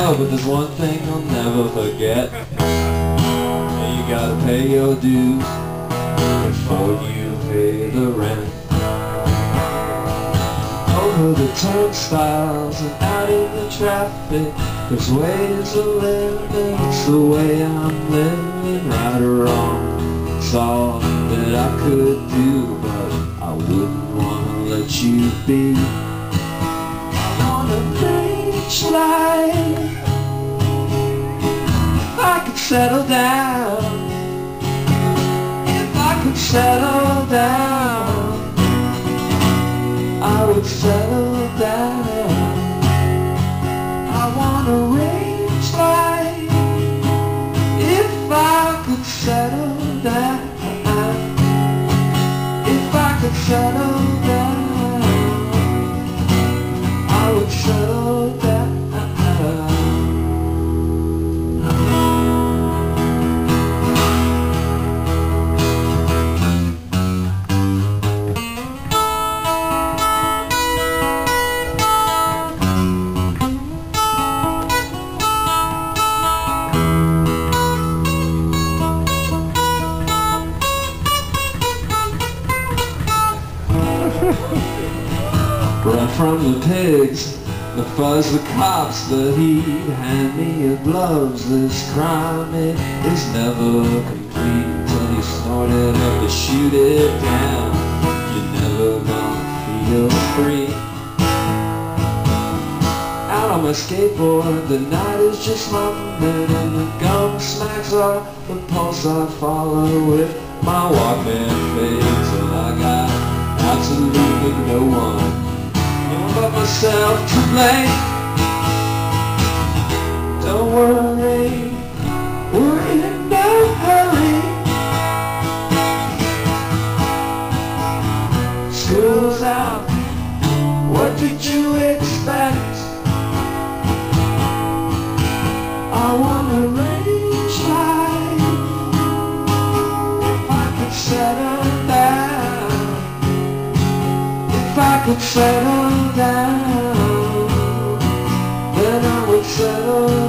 hell, but there's one thing I'll never forget. You gotta pay your dues before you pay the rent. Over the turnstiles and out in the traffic, there's ways to live, and it's the way I'm living. Right or wrong, it's all that I could do, but I wouldn't wanna let you be. I wanna preach life. If I could settle down, if I could settle down, I would settle down. I want a range life. If I could settle down, if I could settle down, I would settle down. Run from the pigs, the fuzz, the cops, the heat. Hand me your gloves, this crime, it is never complete till you snort it up to shoot it down. You're never gonna feel free. Out on my skateboard, the night is just mumbling, and the gum smacks off the pulse I follow with my Walkman fades. And I got absolutely no one but myself to blame. Don't worry, we're in no hurry. School's out, what did you expect? I want a range life. If I could settle down, if I could settle down, then I would settle